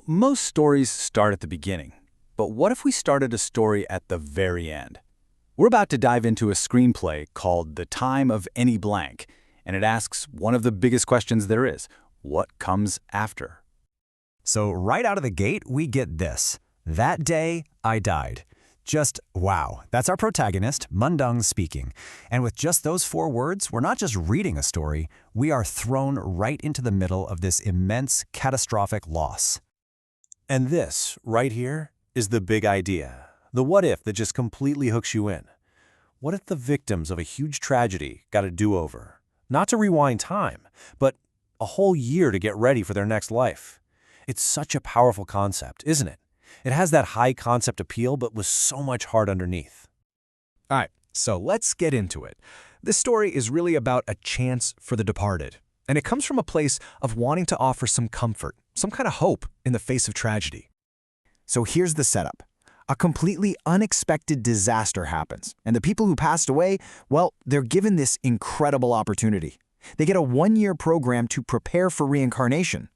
Most stories start at the beginning. But what if we started a story at the very end? We're about to dive into a screenplay called The Time of Any Blank, and it asks one of the biggest questions there is: what comes after? So right out of the gate, we get this. That day, I died. Just wow. That's our protagonist, Mundung, speaking. And with just those 4 words, we're not just reading a story, we are thrown right into the middle of this immense, catastrophic loss. And this, right here, is the big idea. The what if that just completely hooks you in. What if the victims of a huge tragedy got a do-over? Not to rewind time, but a whole year to get ready for their next life. It's such a powerful concept, isn't it? It has that high concept appeal, but with so much heart underneath. All right, so let's get into it. This story is really about a chance for the departed. And it comes from a place of wanting to offer some comfort, some kind of hope in the face of tragedy. So here's the setup. A completely unexpected disaster happens, and the people who passed away, well, they're given this incredible opportunity. They get a 1-year program to prepare for reincarnation.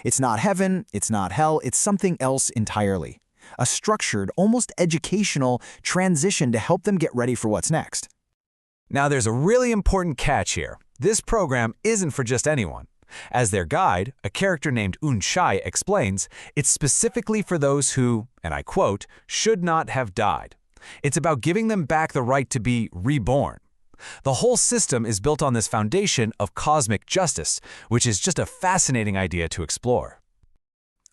It's not heaven, it's not hell, it's something else entirely. A structured, almost educational transition to help them get ready for what's next. Now there's a really important catch here. This program isn't for just anyone. As their guide, a character named Shai explains, it's specifically for those who, and I quote, should not have died. It's about giving them back the right to be reborn. The whole system is built on this foundation of cosmic justice, which is just a fascinating idea to explore.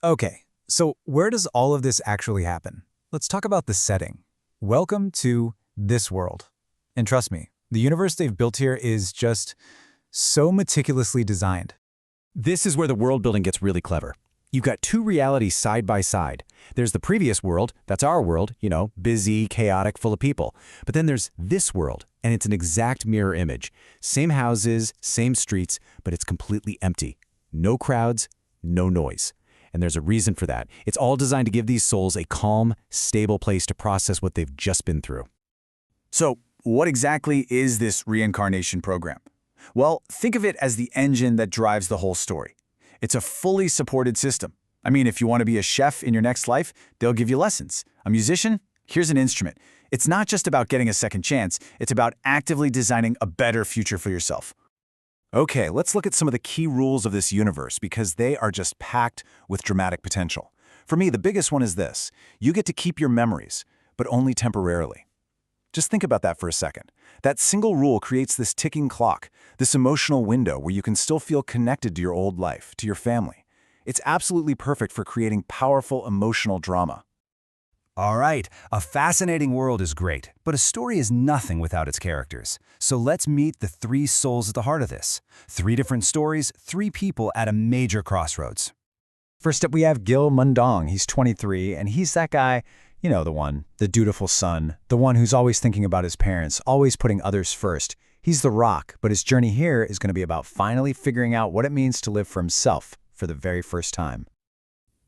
Okay, so where does all of this actually happen? Let's talk about the setting. Welcome to this world. And trust me, the universe they've built here is just so meticulously designed. This is where the world building gets really clever. You've got 2 realities side by side. There's the previous world, that's our world, busy, chaotic, full of people. But then there's this world, and it's an exact mirror image. Same houses, same streets, but it's completely empty. No crowds, no noise. And there's a reason for that. It's all designed to give these souls a calm, stable place to process what they've just been through. So, what exactly is this reincarnation program? Well, think of it as the engine that drives the whole story. It's a fully supported system. I mean, if you want to be a chef in your next life, they'll give you lessons. A musician? Here's an instrument. It's not just about getting a second chance, it's about actively designing a better future for yourself. Okay, let's look at some of the key rules of this universe because they are just packed with dramatic potential. For me, the biggest one is this. You get to keep your memories, but only temporarily. Just think about that for a second. That single rule creates this ticking clock, this emotional window where you can still feel connected to your old life, to your family. It's absolutely perfect for creating powerful emotional drama. All right, a fascinating world is great, but a story is nothing without its characters. So let's meet the 3 souls at the heart of this. 3 different stories, 3 people at a major crossroads. First up, we have Gil Mundong. He's 23, and he's that guy, the one, the dutiful son, the one who's always thinking about his parents, always putting others first. He's the rock, but his journey here is going to be about finally figuring out what it means to live for himself for the very first time.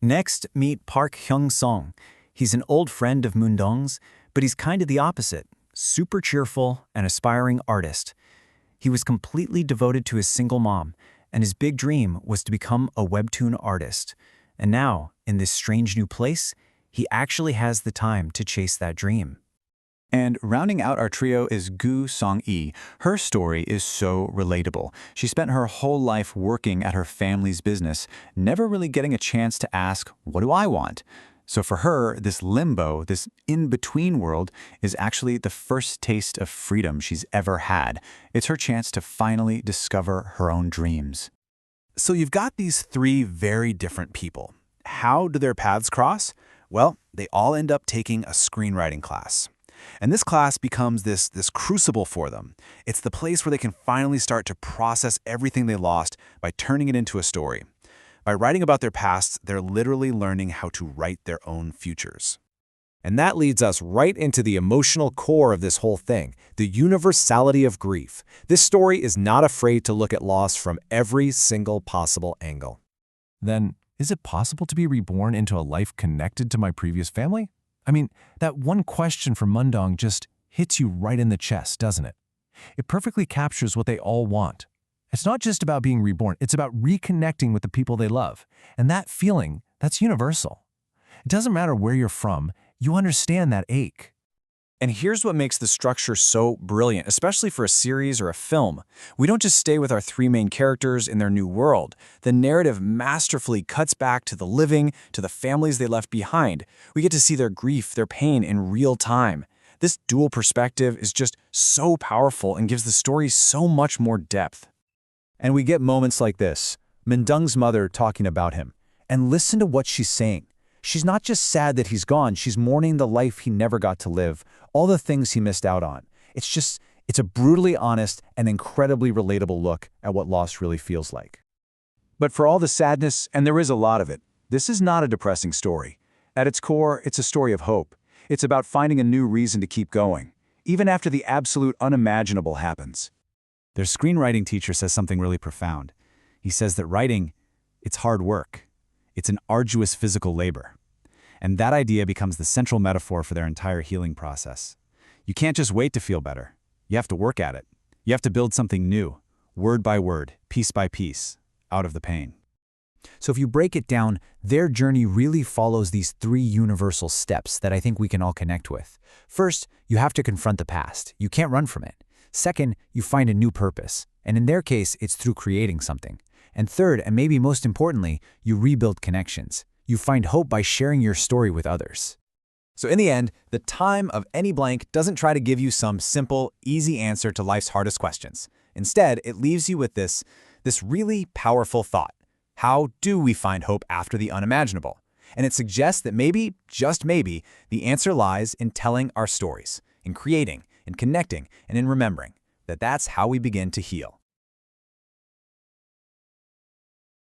Next, meet Park Hyung-song. He's an old friend of Mundong's, but he's kind of the opposite, super cheerful and aspiring artist. He was completely devoted to his single mom, and his big dream was to become a webtoon artist. And now, in this strange new place, he actually has the time to chase that dream. And rounding out our trio is Gu Song-yi. Her story is so relatable. She spent her whole life working at her family's business, never really getting a chance to ask, what do I want? So for her, this limbo, this in-between world, is actually the first taste of freedom she's ever had. It's her chance to finally discover her own dreams. So you've got these 3 very different people. How do their paths cross? Well, they all end up taking a screenwriting class. And this class becomes this crucible for them. It's the place where they can finally start to process everything they lost by turning it into a story. By writing about their pasts, they're literally learning how to write their own futures. And that leads us right into the emotional core of this whole thing, the universality of grief. This story is not afraid to look at loss from every single possible angle. Then, is it possible to be reborn into a life connected to my previous family? I mean, that one question from Mundong just hits you right in the chest, doesn't it? It perfectly captures what they all want. It's not just about being reborn, it's about reconnecting with the people they love. And that feeling, That's universal. It doesn't matter where you're from, you understand that ache. And here's what makes the structure so brilliant, especially for a series or a film. We don't just stay with our three main characters in their new world. The narrative masterfully cuts back to the living, to the families they left behind. We get to see their grief, their pain in real time. This dual perspective is just so powerful and gives the story so much more depth. And we get moments like this. Mindung's mother talking about him. And listen to what she's saying. She's not just sad that he's gone, she's mourning the life he never got to live, all the things he missed out on. It's a brutally honest and incredibly relatable look at what loss really feels like. But for all the sadness, and there is a lot of it, this is not a depressing story. At its core, it's a story of hope. It's about finding a new reason to keep going, even after the absolute unimaginable happens. Their screenwriting teacher says something really profound. He says that writing, it's hard work. It's an arduous physical labor. And that idea becomes the central metaphor for their entire healing process. You can't just wait to feel better. You have to work at it. You have to build something new, word by word, piece by piece, out of the pain. So if you break it down, their journey really follows these three universal steps that I think we can all connect with. First, you have to confront the past. You can't run from it. Second, you find a new purpose. And in their case, it's through creating something. And third, and maybe most importantly, you rebuild connections. You find hope by sharing your story with others. So in the end, the time of any blank doesn't try to give you some simple, easy answer to life's hardest questions. Instead, it leaves you with this really powerful thought. How do we find hope after the unimaginable? And it suggests that maybe, just maybe, the answer lies in telling our stories, in creating, in connecting, and in remembering that that's how we begin to heal.